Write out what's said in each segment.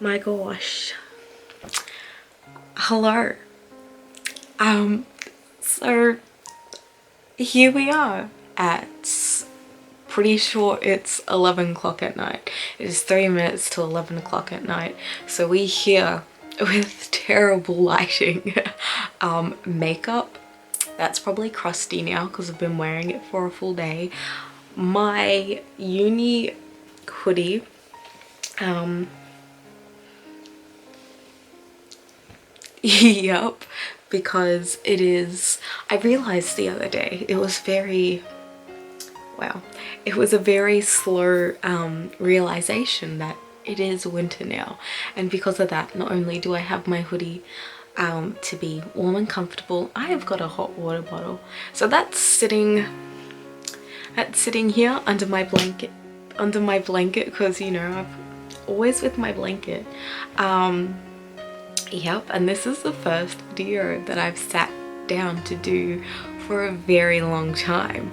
my gosh. Hello. So here we are at, pretty sure it's 11 o'clock at night. It is 3 minutes to 11 o'clock at night. So we here with terrible lighting, makeup that's probably crusty now because I've been wearing it for a full day, my uni hoodie, yep, because it is, I realized the other day, it was very, wow, it was a very slow realization that it is winter now, and because of that, not only do I have my hoodie to be warm and comfortable, I have got a hot water bottle, so that's sitting here under my blanket because, you know, I'm always with my blanket. Yep, and this is the first video that I've sat down to do for a very long time.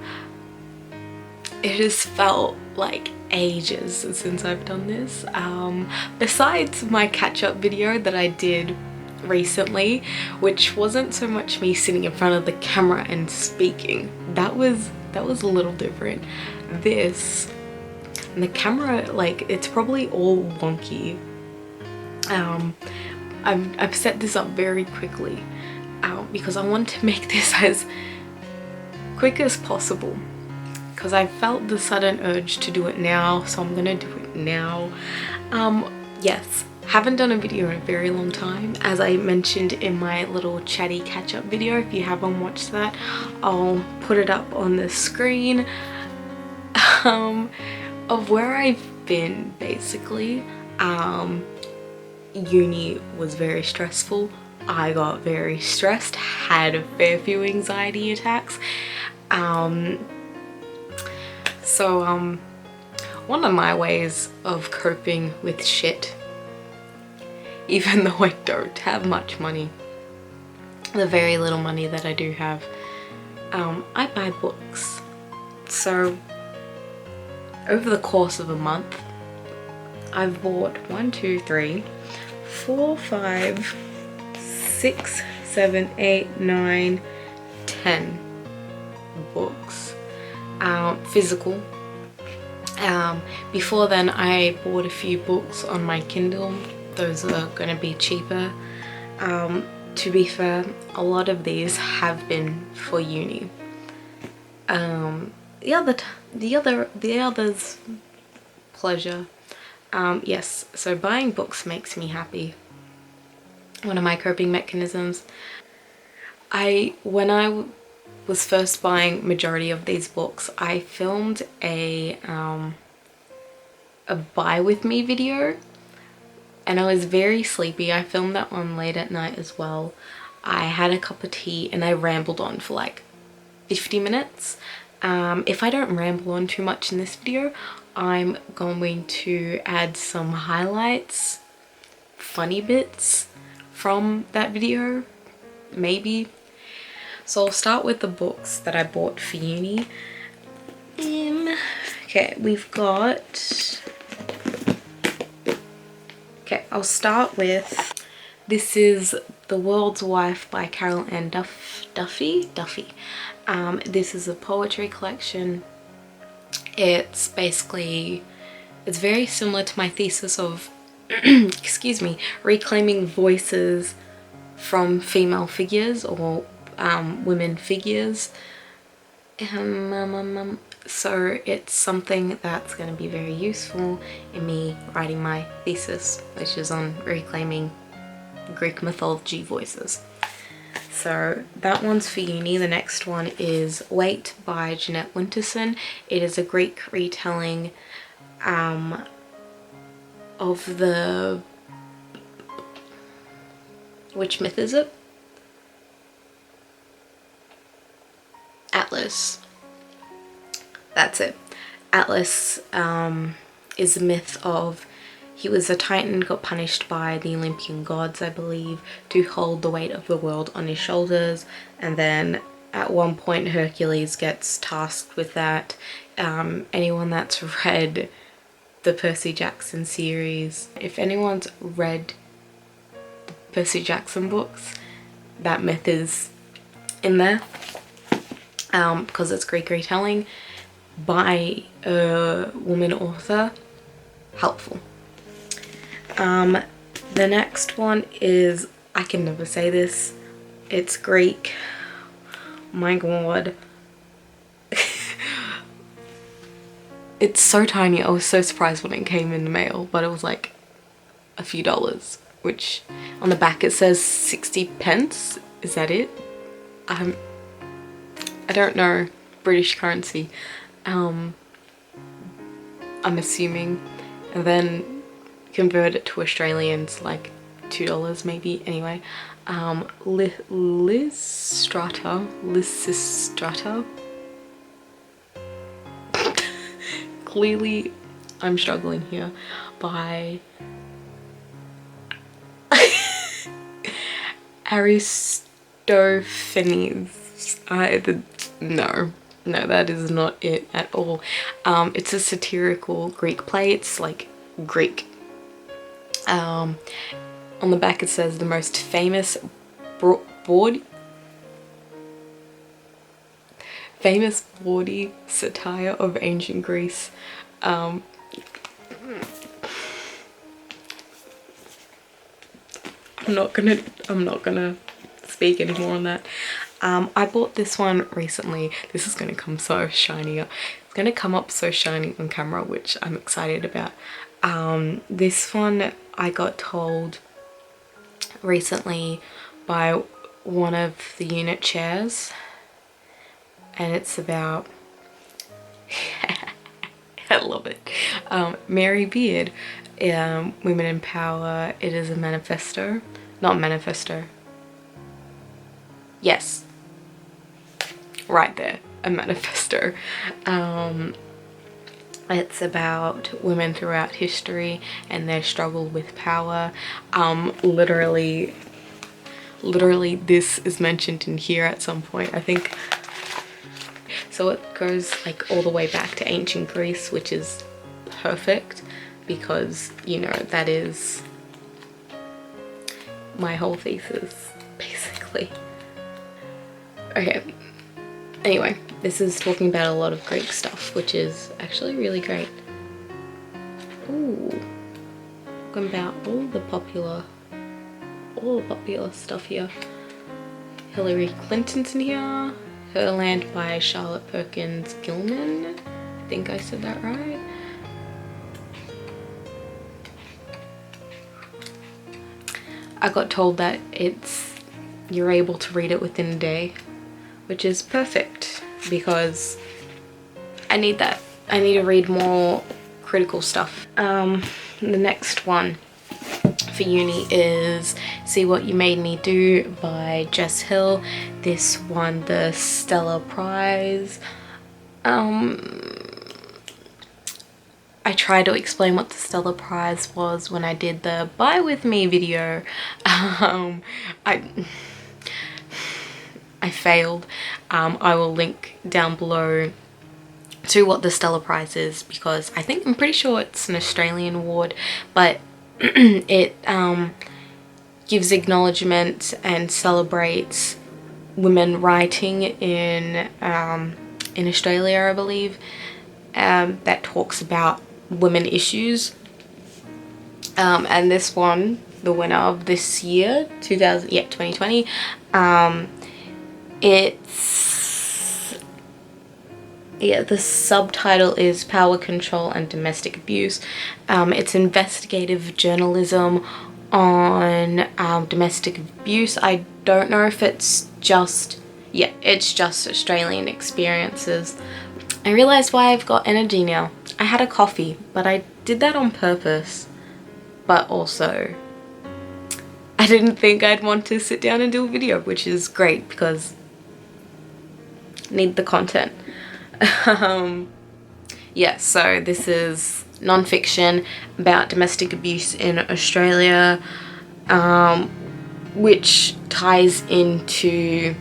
It has felt like ages since I've done this. Besides my catch-up video that I did recently, which wasn't so much me sitting in front of the camera and speaking. That was a little different. This, and the camera, like, it's probably all wonky. I've set this up very quickly because I want to make this as quick as possible because I felt the sudden urge to do it now, so I'm gonna do it now. Yes, haven't done a video in a very long time, as I mentioned in my little chatty catch-up video. If you haven't watched that, I'll put it up on the screen, of where I've been basically. Uni was very stressful. I got very stressed, had a fair few anxiety attacks. So one of my ways of coping with shit, even though I don't have much money, the very little money that I do have, I buy books. So over the course of a month, I've bought 1, 2, 3, 4, 5, 6, 7, 8, 9, 10 books, physical. Before then I bought a few books on my Kindle. Those are going to be cheaper. To be fair, a lot of these have been for uni. The other's pleasure. Yes, so buying books makes me happy. One of my coping mechanisms. When I was first buying majority of these books, I filmed a buy with me video, and I was very sleepy. I filmed that one late at night as well. I had a cup of tea and I rambled on for like 50 minutes. If I don't ramble on too much in this video, I'm going to add some highlights, funny bits from that video, maybe. So I'll start with the books that I bought for uni. Okay, we've got... Okay, I'll start with... This is The World's Wife by Carol Ann Duffy. This is a poetry collection. It's basically, it's very similar to my thesis of, excuse me, reclaiming voices from female figures or women figures. So it's something that's going to be very useful in me writing my thesis, which is on reclaiming Greek mythology voices. So that one's for uni. The next one is Wait by Jeanette Winterson. It is a Greek retelling of the... Which myth is it? Atlas. That's it. Atlas is the myth of... He was a titan, got punished by the Olympian gods, I believe, to hold the weight of the world on his shoulders, and then at one point Hercules gets tasked with that. Anyone that's read the Percy Jackson series. If anyone's read the Percy Jackson books, that myth is in there, because it's Greek retelling by a woman author. Helpful. The next one is, I can never say this, it's Greek. My god. It's so tiny. I was so surprised when it came in the mail, but it was like a few dollars, which on the back it says 60 pence. Is that it? I don't know British currency. I'm assuming, and then convert it to Australians, like $2 maybe. Anyway, Lysistrata. Clearly I'm struggling here. By Aristophanes. No, that is not it at all. It's a satirical Greek play. It's like Greek. On the back it says the most famous bawdy satire of ancient Greece. I'm not gonna speak anymore on that. I bought this one recently. This is gonna come so shiny. It's gonna come up so shiny on camera, which I'm excited about. This one I got told recently by one of the unit chairs, and it's about I love it. Mary Beard, Women in Power. It is a manifesto. Not manifesto. Yes. Right there. A manifesto. It's about women throughout history and their struggle with power. Literally this is mentioned in here at some point, I think. So it goes like all the way back to ancient Greece, which is perfect because, you know, that is my whole thesis, basically. Okay, anyway, this is talking about a lot of Greek stuff, which is actually really great. Ooh, talking about all the popular stuff here. Hillary Clinton's in here. Herland by Charlotte Perkins Gilman. I think I said that right. I got told that you're able to read it within a day, which is perfect because I need that. I need to read more critical stuff. The next one for uni is See What You Made Me Do by Jess Hill. This won the Stella Prize. I tried to explain what the Stella Prize was when I did the Buy With Me video. I failed. I will link down below to what the Stella Prize is because I'm pretty sure it's an Australian award, but it gives acknowledgement and celebrates women writing in Australia, I believe, that talks about women issues. And this one, the winner of this year, 2020, the subtitle is Power Control and Domestic Abuse. It's investigative journalism on domestic abuse. I don't know if it's just, it's just Australian experiences. I realised why I've got energy now. I had a coffee, but I did that on purpose. But also, I didn't think I'd want to sit down and do a video, which is great because I need the content. Yeah, so this is non-fiction about domestic abuse in Australia, which ties into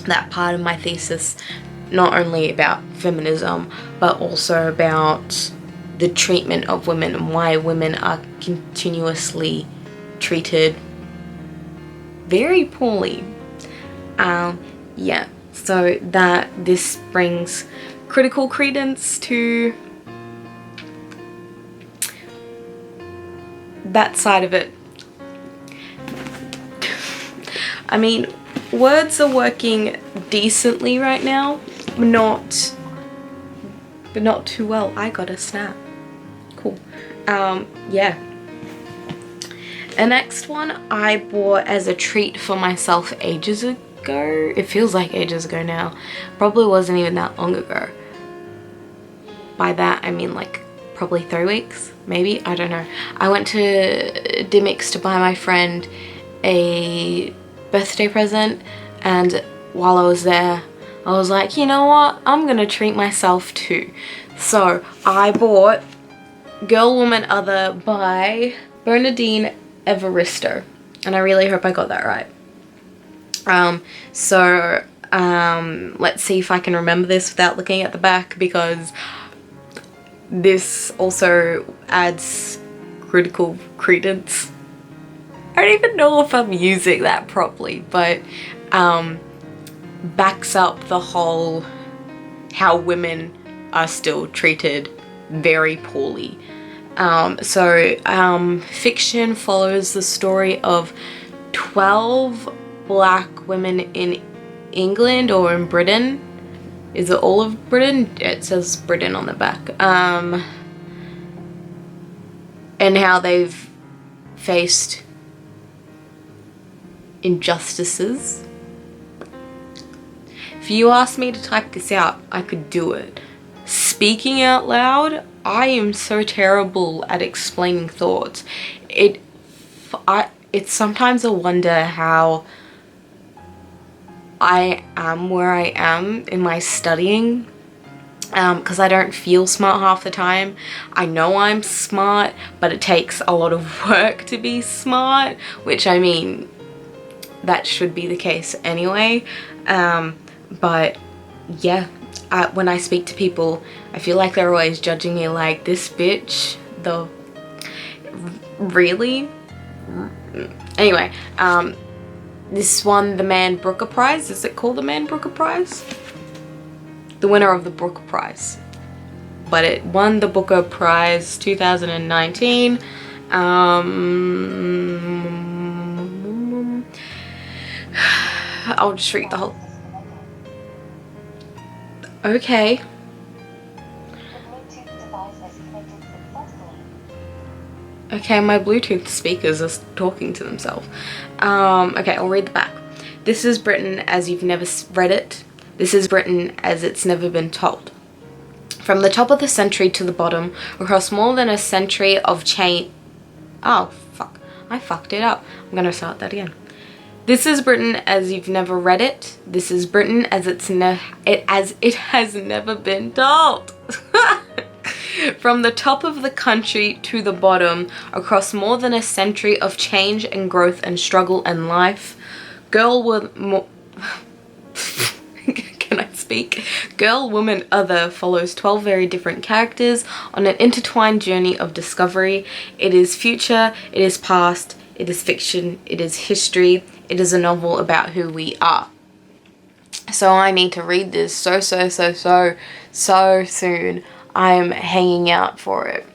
that part of my thesis, not only about feminism but also about the treatment of women and why women are continuously treated very poorly. Yeah, so that this brings critical credence to that side of it. I mean, words are working decently right now, but not too well. I got a snap. Cool. Yeah. The next one I bought as a treat for myself ages ago. It feels like ages ago now. Probably wasn't even that long ago. By that I mean like probably 3 weeks, maybe, I don't know. I went to Dimmicks to buy my friend a birthday present, and while I was there I was like, you know what, I'm gonna treat myself too. So I bought Girl, Woman, Other by Bernardine Evaristo, and I really hope I got that right. Let's see if I can remember this without looking at the back, because this also adds critical credence. I don't even know if I'm using that properly, but backs up the whole how women are still treated very poorly. Fiction follows the story of 12 black women in England or in Britain. Is it all of Britain? It says Britain on the back. And how they've faced injustices. If you asked me to type this out, I could do it. Speaking out loud, I am so terrible at explaining thoughts. It's sometimes a wonder how I am where I am in my studying, because I don't feel smart half the time. I know I'm smart, but it takes a lot of work to be smart, which, I mean, that should be the case anyway. But yeah, when I speak to people, I feel like they're always judging me like, this bitch, really? Anyway, this won the Man Booker Prize. Is it called the Man Booker Prize? The winner of the Booker Prize. But it won the Booker Prize 2019. I'll just read the whole... Okay. Okay, my Bluetooth speakers are talking to themselves. Okay, I'll read the back. This is Britain as you've never read it. This is Britain as it's never been told. From the top of the century to the bottom, across more than a century of change... Oh, fuck. I fucked it up. I'm gonna start that again. This is Britain as you've never read it. This is Britain as it has never been told. From the top of the country to the bottom, across more than a century of change and growth and struggle and life, Can I speak? Girl, Woman, Other follows 12 very different characters on an intertwined journey of discovery. It is future, it is past, it is fiction, it is history, it is a novel about who we are. So I need to read this so soon. I am hanging out for it.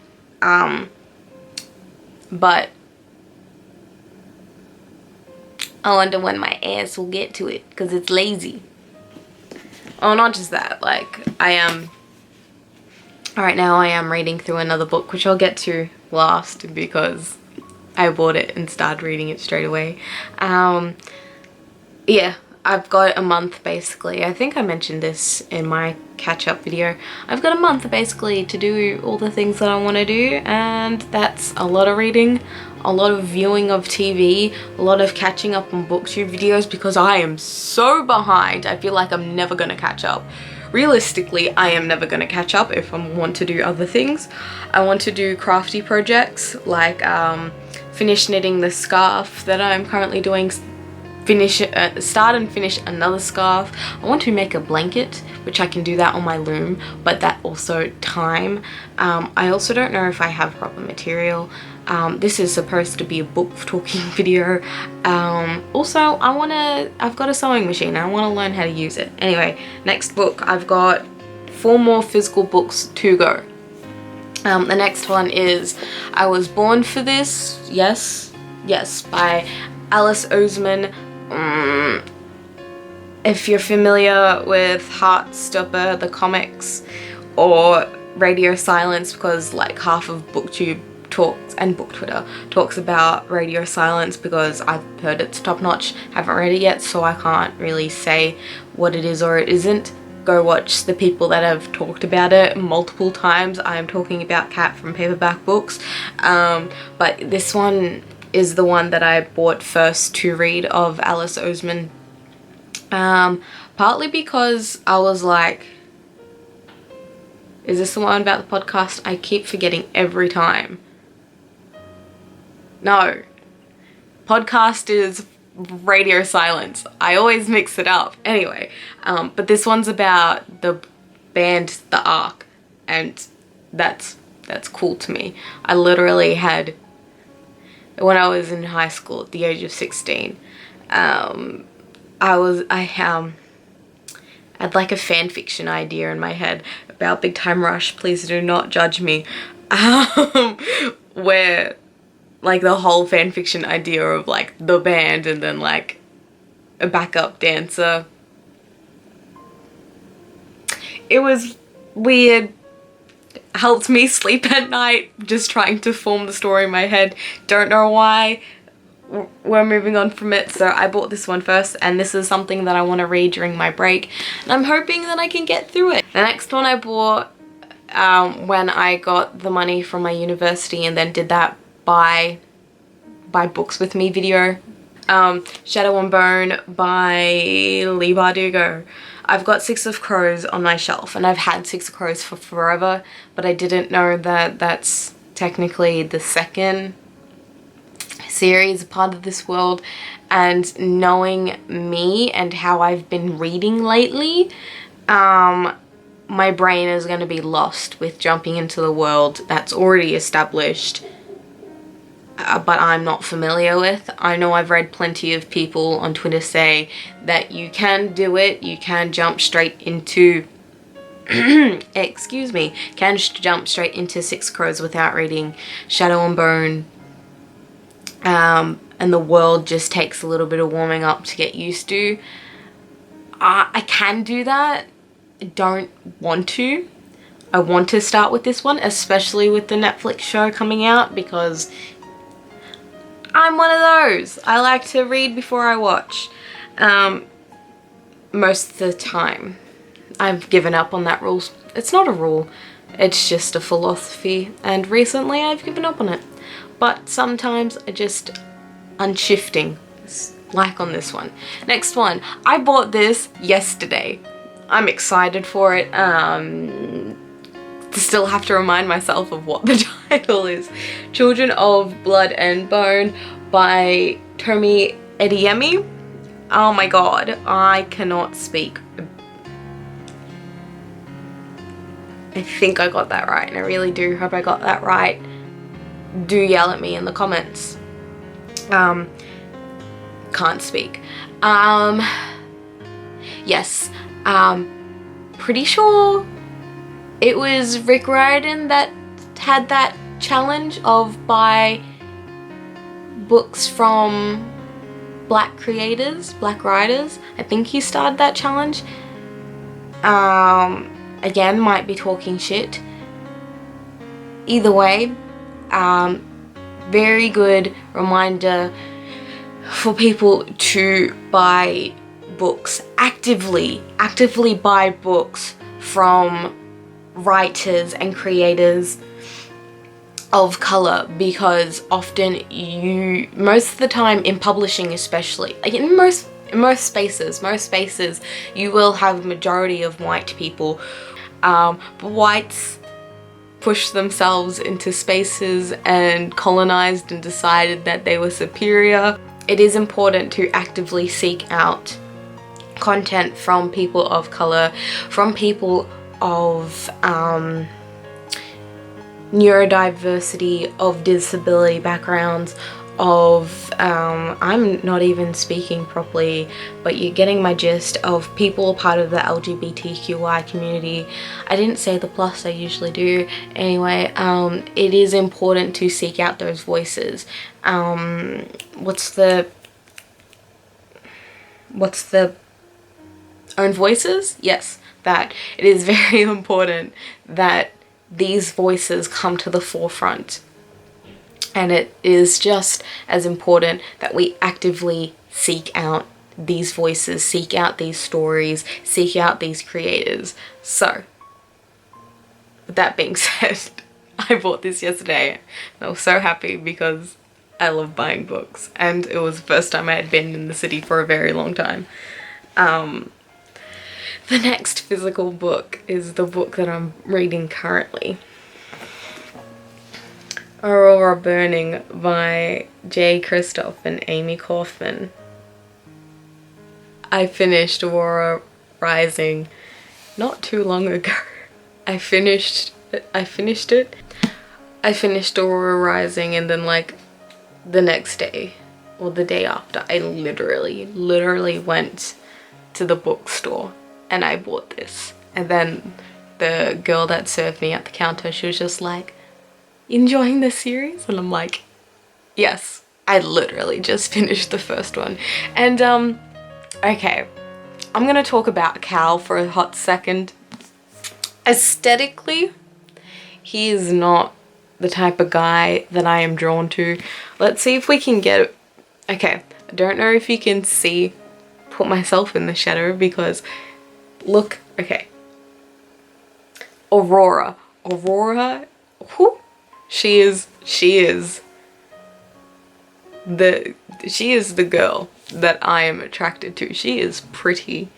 But I wonder when my ass will get to it, because it's lazy. Oh, not just that, like, right now I am reading through another book, which I'll get to last because I bought it and started reading it straight away. Yeah, I've got a month basically. I think I mentioned this in my catch-up video. I've got a month basically to do all the things that I want to do, and that's a lot of reading, a lot of viewing of TV, a lot of catching up on booktube videos, because I am so behind. I feel like I'm never gonna catch up. Realistically, I am never gonna catch up if I want to do other things. I want to do crafty projects like finish knitting the scarf that I'm currently doing start and finish another scarf. I want to make a blanket, which I can do that on my loom, but that also time. I also don't know if I have proper material. This is supposed to be a book talking video. Also, I've got a sewing machine. I want to learn how to use it. Anyway, next book. I've got 4 more physical books to go. The next one is I Was Born for This. Yes, by Alice Oseman. If you're familiar with Heartstopper, the comics, or Radio Silence, because like half of BookTube talks and Book Twitter talks about Radio Silence because I've heard it's top notch, haven't read it yet, so I can't really say what it is or it isn't. Go watch the people that have talked about it multiple times. I am talking about Cat from Paperback Books, but this one is the one that I bought first to read of Alice Oseman. Partly because I was like, is this the one about the podcast? I keep forgetting every time. No. Podcast is Radio Silence. I always mix it up. Anyway, but this one's about the band The Ark, and that's cool to me. I literally had, when I was in high school at the age of 16, I had like a fan fiction idea in my head about Big Time Rush, please do not judge me, where like the whole fan fiction idea of like the band and then like a backup dancer. It was weird. Helped me sleep at night just trying to form the story in my head. Don't know why. We're moving on from it, so I bought this one first, and this is something that I want to read during my break, and I'm hoping that I can get through it. The next one I bought when I got the money from my university and then did that buy books with me video. Shadow and Bone by Leigh Bardugo. I've got Six of Crows on my shelf, and I've had Six of Crows for forever, but I didn't know that that's technically the second series, part of this world. And knowing me and how I've been reading lately, my brain is going to be lost with jumping into the world that's already established, but I'm not familiar with. I know I've read plenty of people on Twitter say that you can do it, you can jump straight into excuse me, can jump straight into Six Crows without reading Shadow and Bone, and the world just takes a little bit of warming up to get used to. I can do that. I don't want to. I want to start with this one, especially with the Netflix show coming out, because I'm one of those. I like to read before I watch. Most of the time. I've given up on that rule. It's not a rule. It's just a philosophy, and recently I've given up on it. But sometimes I just unshifting, like on this one. Next one. I bought this yesterday. I'm excited for it. Still have to remind myself of what the title is. Children of Blood and Bone by Tomi Adeyemi. Oh my god, I cannot speak. I think I got that right, and I really do hope I got that right. Do yell at me in the comments. Can't speak. Yes, pretty sure it was Rick Riordan that had that challenge of buy books from black creators, black writers. I think he started that challenge. Again, might be talking shit. Either way, very good reminder for people to buy books, actively buy books from writers and creators of color, because often most of the time in publishing, especially, like in most spaces you will have a majority of white people, but whites pushed themselves into spaces and colonized and decided that they were superior, it is important to actively seek out content from people of color, from people of neurodiversity, of disability backgrounds, of I'm not even speaking properly, but you're getting my gist, of people part of the LGBTQI community. I didn't say the plus, I usually do. Anyway, it is important to seek out those voices. What's the own voices? Yes, that it is very important that these voices come to the forefront. And it is just as important that we actively seek out these voices, seek out these stories, seek out these creators. So, with that being said, I bought this yesterday and I was so happy because I love buying books and it was the first time I had been in the city for a very long time. The next physical book is the book that I'm reading currently. Aurora Burning by J. Kristoff and Amy Kaufman. I finished Aurora Rising not too long ago. I finished Aurora Rising and then like the next day or the day after I literally went to the bookstore and I bought this. And then the girl that served me at the counter, she was just like, enjoying the series? And I'm like, yes, I literally just finished the first one. And okay, I'm gonna talk about Cal for a hot second. Aesthetically, he is not the type of guy that I am drawn to. Let's see if we can get it. Okay, I don't know if you can see, put myself in the shadow because look, okay. Aurora, whew. She is the girl that I am attracted to. She is pretty.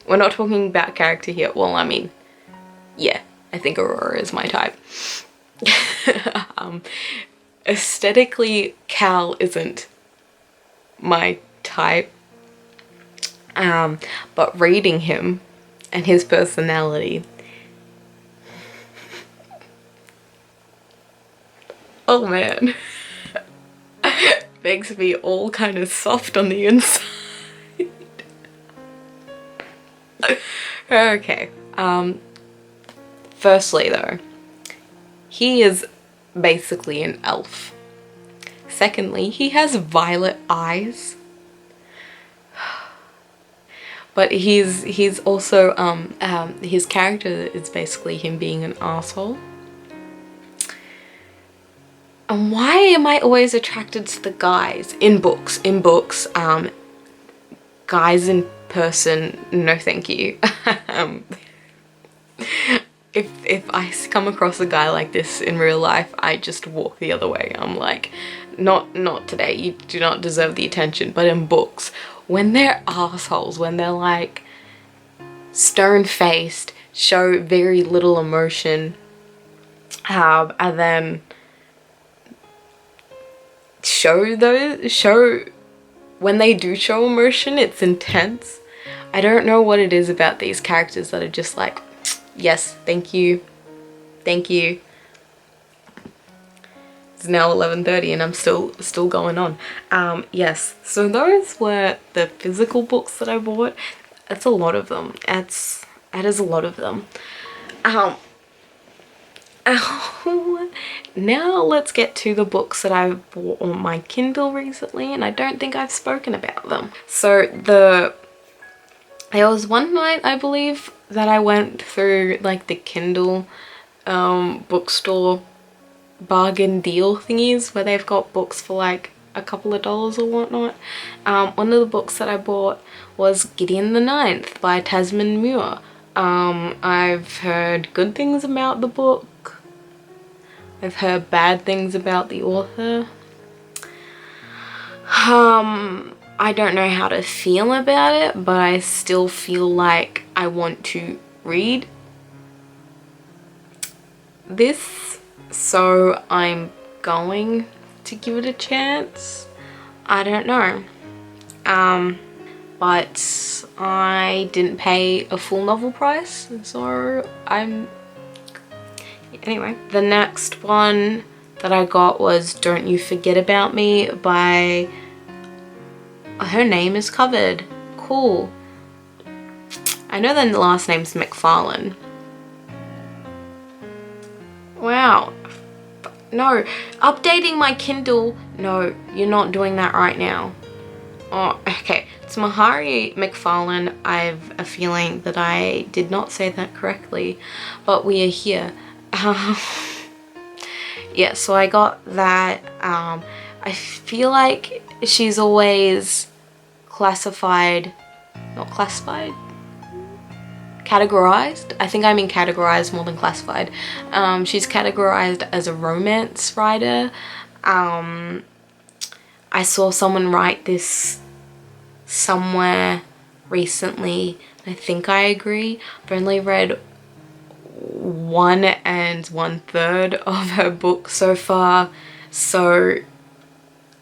We're not talking about character here. Well, I mean, yeah, I think Aurora is my type. Aesthetically, Cal isn't my type. But reading him and his personality, oh man, makes me all kind of soft on the inside. Okay, firstly though, he is basically an elf. Secondly, he has violet eyes. But he's also, his character is basically him being an asshole. And why am I always attracted to the guys in books? Guys in person, no thank you. If I come across a guy like this in real life, I just walk the other way. I'm like, not today, you do not deserve the attention. But in books, when they're assholes, when they're like stone-faced, show very little emotion, and then when they do show emotion, it's intense. I don't know what it is about these characters that are just like, yes, thank you. It's now 11:30 and I'm still going on. Yes, so those were the physical books that I bought. That's a lot of them. That is a lot of them. Now let's get to the books that I've bought on my Kindle recently, and I don't think I've spoken about them. So there was one night, I believe, that I went through like the Kindle bookstore bargain deal thingies where they've got books for like a couple of dollars or whatnot. One of the books that I bought was Gideon the Ninth by Tasman Muir. I've heard good things about the book. I've heard bad things about the author. I don't know how to feel about it, but I still feel like I want to read this, so I'm going to give it a chance. I don't know. But I didn't pay a full novel price, so anyway. The next one that I got was Don't You Forget About Me by, her name is covered. Cool. I know the last name's McFarlane. Wow. No, updating my Kindle. No, you're not doing that right now. Oh, okay. It's Aiearih McFarlane. I've a feeling that I did not say that correctly, but we are here. Yeah, so I got that. I feel like she's always categorized. I think I mean categorized more than classified. She's categorized as a romance writer. I saw someone write this somewhere recently. I think I agree. I've only read 1 1/3 of her book so far, so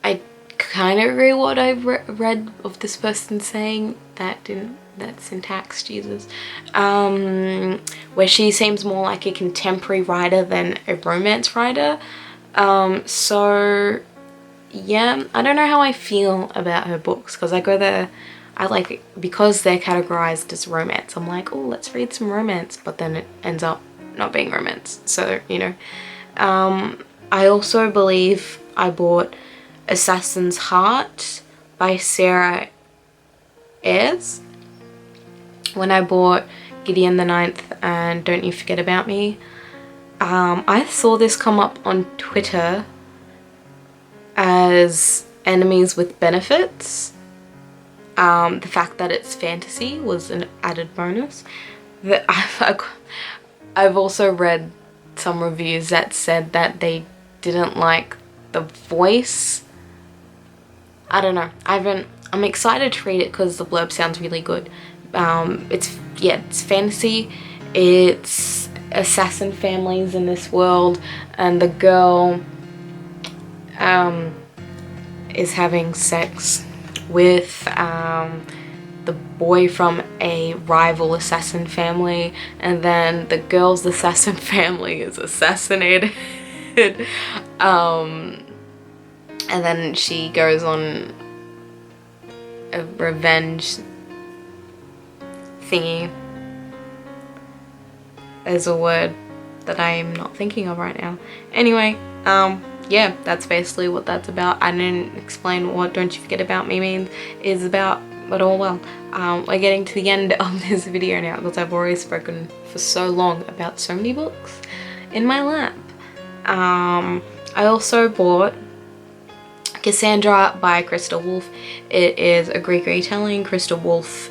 I kind of agree what I've read of this person saying. That syntax, Jesus. Where she seems more like a contemporary writer than a romance writer. So yeah, I don't know how I feel about her books, because I go there, I like it because they're categorized as romance. I'm like, oh, let's read some romance, but then it ends up not being romance. So, you know. I also believe I bought Assassin's Heart by Sarah Ayres when I bought Gideon the Ninth and Don't You Forget About Me. I saw this come up on Twitter as enemies with benefits. The fact that it's fantasy was an added bonus. I've also read some reviews that said that they didn't like the voice. I don't know. I'm excited to read it because the blurb sounds really good. It's fantasy. It's assassin families in this world, and the girl is having sex with the boy from a rival assassin family, and then the girl's assassin family is assassinated. And then she goes on a revenge thingy. There's a word that I'm not thinking of right now. Anyway, yeah, that's basically what that's about. I didn't explain what Don't You Forget About Me means, is about, but oh well. We're getting to the end of this video now because I've already spoken for so long about so many books in my lap. I also bought Cassandra by Crystal Wolfe. It is a Greek retelling. Crystal Wolfe,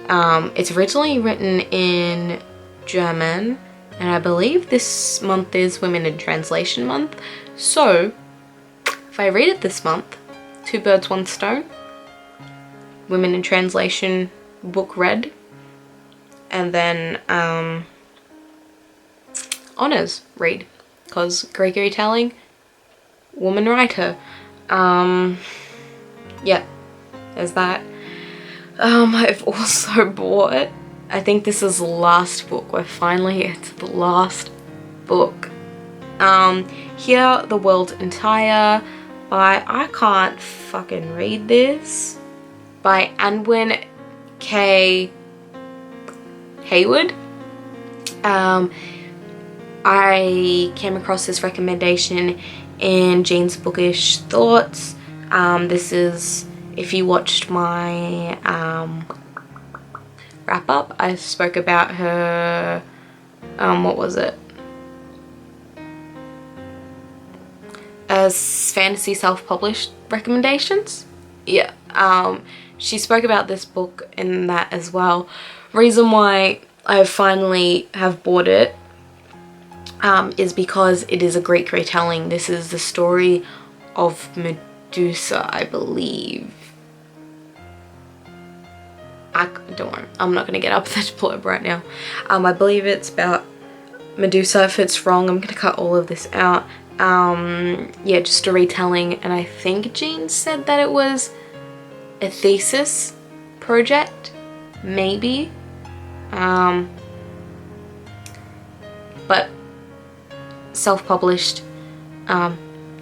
it's originally written in German, and I believe this month is Women in Translation Month. So if I read it this month, 2 birds, 1 stone. Women in Translation book read, and then honors read, because Greek retelling, woman writer. Yeah, there's that. I've also bought, I think this is the last book. We're finally at the last book. Here, The World's Entire by, I can't fucking read this, by Anwin K. Hayward. I came across this recommendation in Jean's Bookish Thoughts. This is, if you watched my wrap up, I spoke about her, what was it? Fantasy self-published recommendations. Yeah, she spoke about this book in that as well. Reason why I finally have bought it is because it is a Greek retelling. This is the story of Medusa, I believe. Don't worry, I'm not going to get up that blurb right now. I believe it's about Medusa. If it's wrong, I'm going to cut all of this out. Yeah, just a retelling, and I think Jean said that it was a thesis project, maybe. But self-published,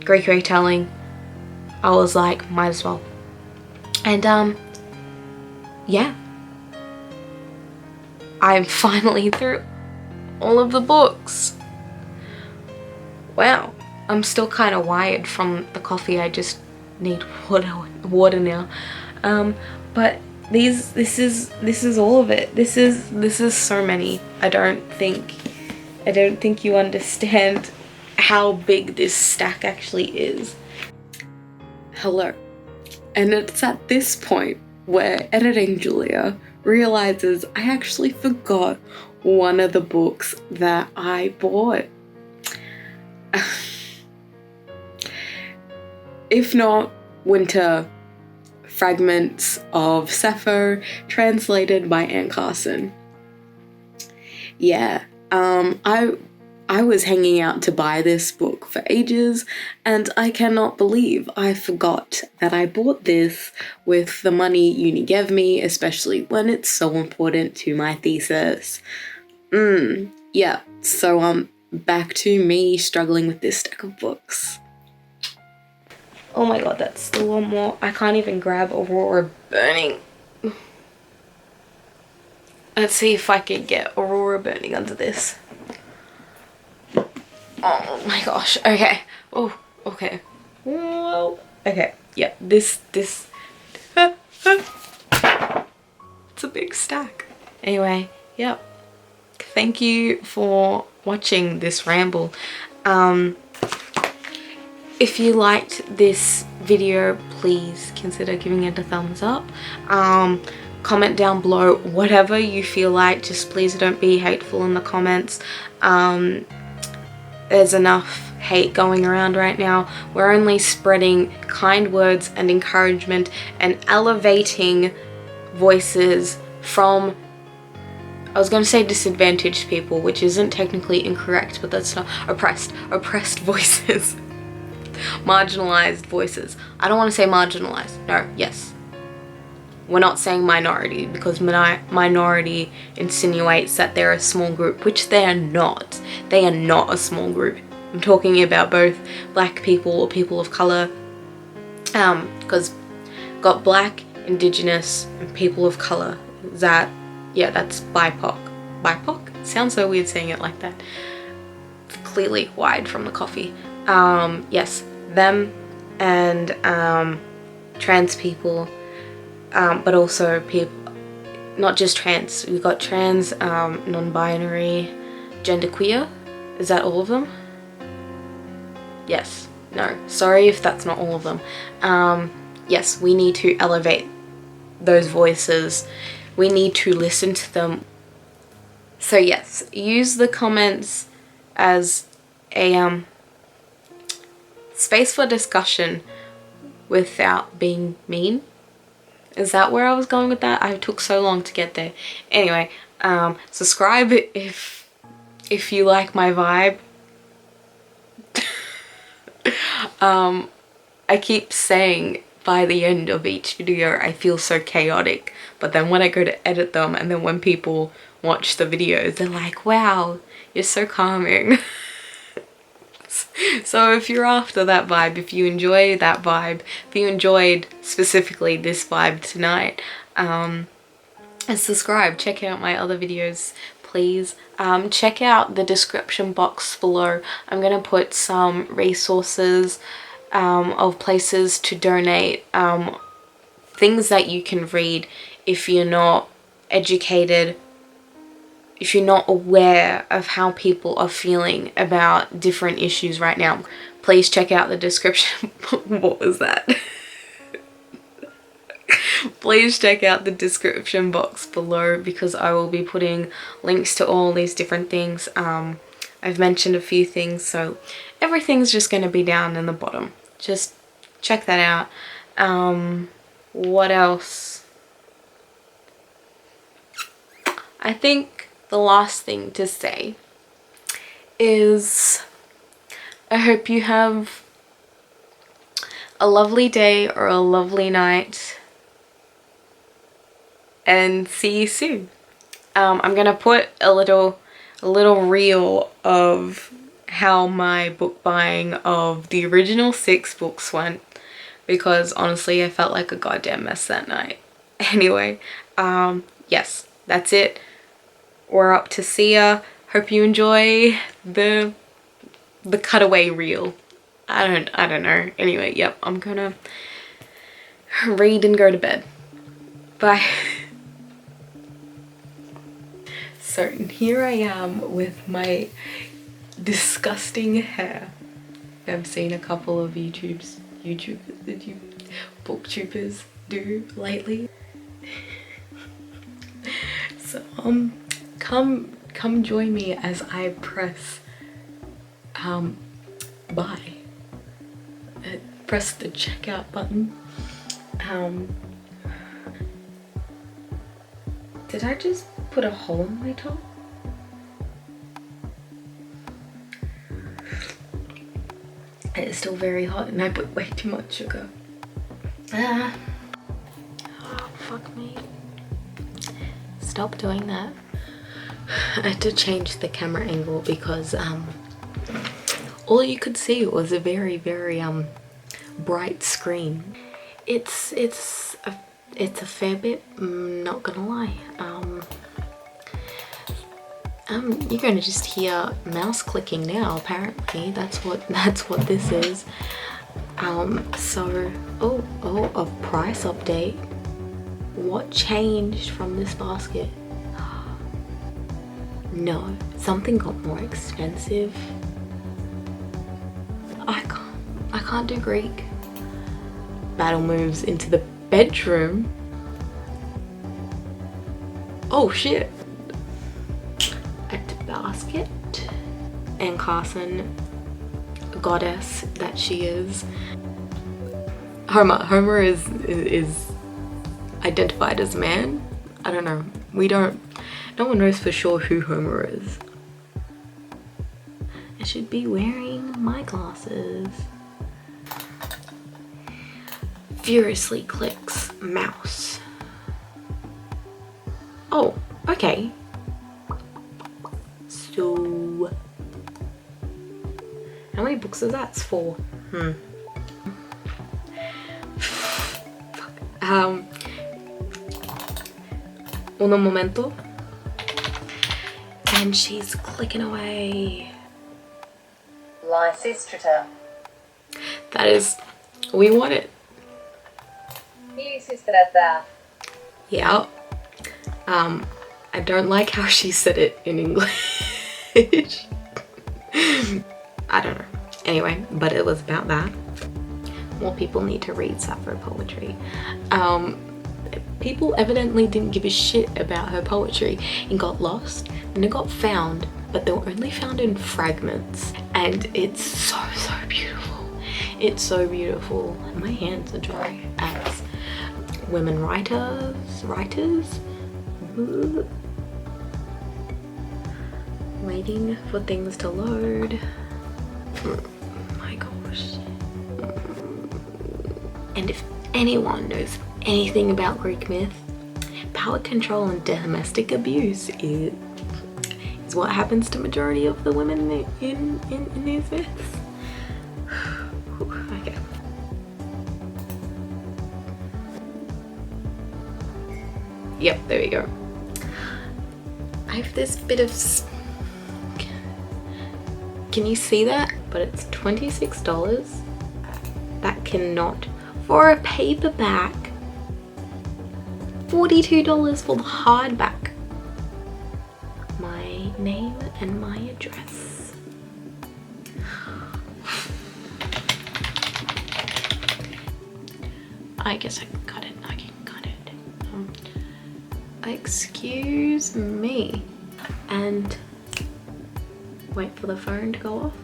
Greek retelling. I was like, might as well. And yeah, I'm finally through all of the books. Wow, I'm still kind of wired from the coffee. I just need water now. But this is all of it. This is so many. I don't think you understand how big this stack actually is. Hello. And it's at this point where editing Julia realizes I actually forgot one of the books that I bought. If not, Winter, Fragments of Sappho, translated by Anne Carson. Yeah, I was hanging out to buy this book for ages, and I cannot believe I forgot that I bought this with the money uni gave me, especially when it's so important to my thesis. Yeah, so back to me struggling with this stack of books. Oh my god, that's still one more. I can't even grab Aurora Burning. Let's see if I can get Aurora Burning under this. Oh my gosh, okay. Oh, okay. Whoa. Okay, yeah, this it's a big stack. Anyway, yep. Thank you for watching this ramble. If you liked this video, please consider giving it a thumbs up. Comment down below whatever you feel like. Just please don't be hateful in the comments. There's enough hate going around right now. We're only spreading kind words and encouragement and elevating voices from, I was going to say disadvantaged people, which isn't technically incorrect, but that's not oppressed voices. Marginalized voices. I don't want to say marginalized. No, yes. We're not saying minority, because minority insinuates that they're a small group, which they are not. They are not a small group. I'm talking about both black people or people of color, because got black, indigenous, and people of color. That, yeah, that's BIPOC. BIPOC? Sounds so weird saying it like that. It's clearly wide from the coffee. Yes, them and trans people. But also people, not just trans, we've got trans, non-binary, genderqueer. Is that all of them? Yes. No. Sorry if that's not all of them. Yes, we need to elevate those voices. We need to listen to them. So yes, use the comments as a space for discussion without being mean. Is that where I was going with that? I took so long to get there. Anyway, subscribe if you like my vibe. I keep saying by the end of each video I feel so chaotic, but then when I go to edit them and then when people watch the videos, they're like, wow, you're so calming. So if you're after that vibe, if you enjoy that vibe, if you enjoyed specifically this vibe tonight, and subscribe. Check out my other videos, please. Check out the description box below. I'm gonna put some resources of places to donate, things that you can read if you're not educated, if you're not aware of how people are feeling about different issues right now. Please check out the description. What was that? Please check out the description box below, because I will be putting links to all these different things. I've mentioned a few things, so everything's just going to be down in the bottom. Just check that out. What else? I think the last thing to say is I hope you have a lovely day or a lovely night, and see you soon. I'm gonna put a little reel of how my book buying of the original 6 books went, because honestly I felt like a goddamn mess that night. Anyway, yes, that's it. We're up to Sia. Hope you enjoy the cutaway reel. I don't know. Anyway, yep, I'm gonna read and go to bed. Bye. So here I am with my disgusting hair. I've seen a couple of YouTubers booktubers do lately. So come join me as I press buy. Press the checkout button. Did I just put a hole in my top? It's still very hot and I put way too much sugar. Oh, fuck me. Stop doing that. I had to change the camera angle because all you could see was a very bright screen. It's a fair bit, not gonna lie. You're gonna just hear mouse clicking now. Apparently, that's what this is. So a price update. What changed from this basket? No, something got more expensive. I can't do Greek. Battle moves into the bedroom. Oh shit. At basket. And Carson, goddess that she is. Homer is identified as a man. I don't know. No one knows for sure who Homer is. I should be wearing my glasses. Furiously clicks mouse. Oh, okay. So how many books is that? It's 4. Uno momento. And she's clicking away. Lysistrata. That is, we want it. Lysistrata. Yeah. I don't like how she said it in English. I don't know. Anyway, but it was about that. More people need to read Sappho poetry. People evidently didn't give a shit about her poetry and got lost, and it got found, but they were only found in fragments, and it's so beautiful. It's so beautiful. My hands are dry as women writers. Waiting for things to load. My gosh. And if anyone knows anything about Greek myth, power control and domestic abuse is what happens to majority of the women in these myths. Okay. Yep, there we go. I have this bit of... Can you see that? But it's $26. That cannot... For a paperback. $42 for the hardback. My name and my address. I guess I can cut it. Excuse me. And wait for the phone to go off.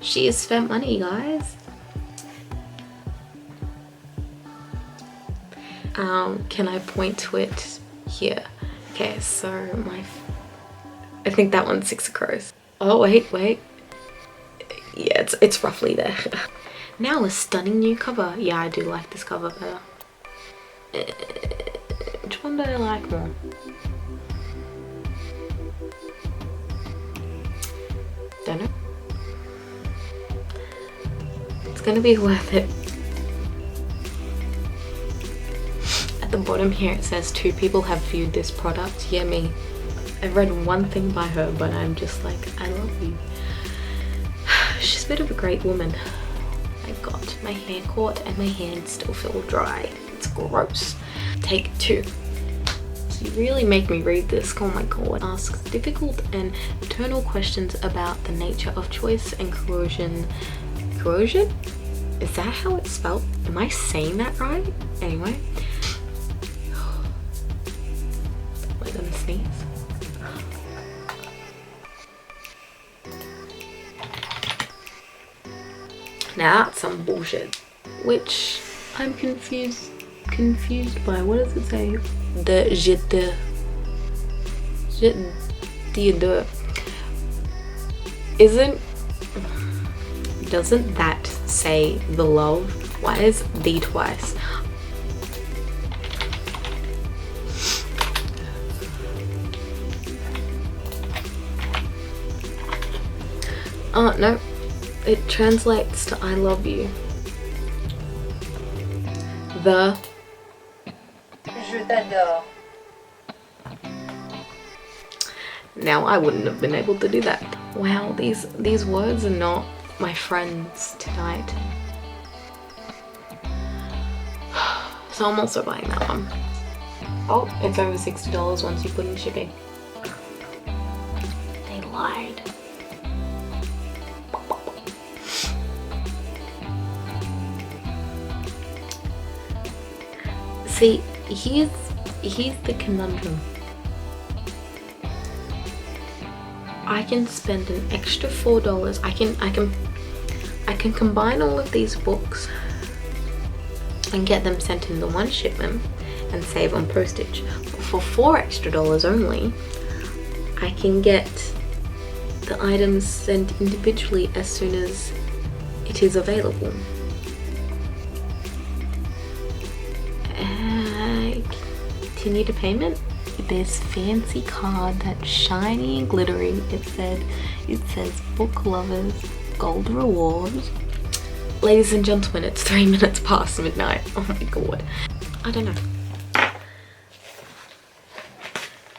She has spent money, guys. Can I point to it here? Okay, so I think that one's 6 of crows. Oh wait. Yeah, it's roughly there. Now a stunning new cover. Yeah, I do like this cover better. Which one do I like more? Don't know. It's gonna be worth it. At the bottom here it says 2 people have viewed this product. Yeah, me. I've read one thing by her, but I'm just like, I love you. She's a bit of a great woman. I got my hair caught and my hands still feel dry. It's gross. Take 2. So you really make me read this. Oh my god. Asks difficult and eternal questions about the nature of choice and coercion. Coercion? Is that how it's spelled? Am I saying that right? Anyway. Am I gonna sneeze? Now that's some bullshit. Which I'm confused by. What does it say? The je te doesn't that say the love? Why is the twice? Oh no, it translates to I love you. The je t'adore. Now I wouldn't have been able to do that. Wow, these words are not my friends tonight. So I'm also buying that one. Oh, it's over $60 once you put in shipping. They lied. See, here's the conundrum. I can spend an extra $4. I can combine all of these books and get them sent in the one shipment and save on postage. But for $4 extra only, I can get the items sent individually as soon as it is available. Continue to payment. This fancy card that's shiny and glittery. It says book lovers, gold rewards. Ladies and gentlemen, it's 3 minutes past midnight. Oh my god. I don't know.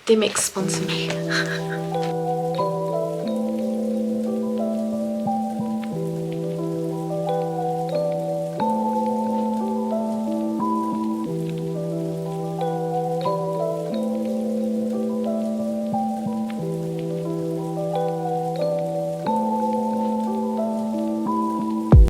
They make sponsor me.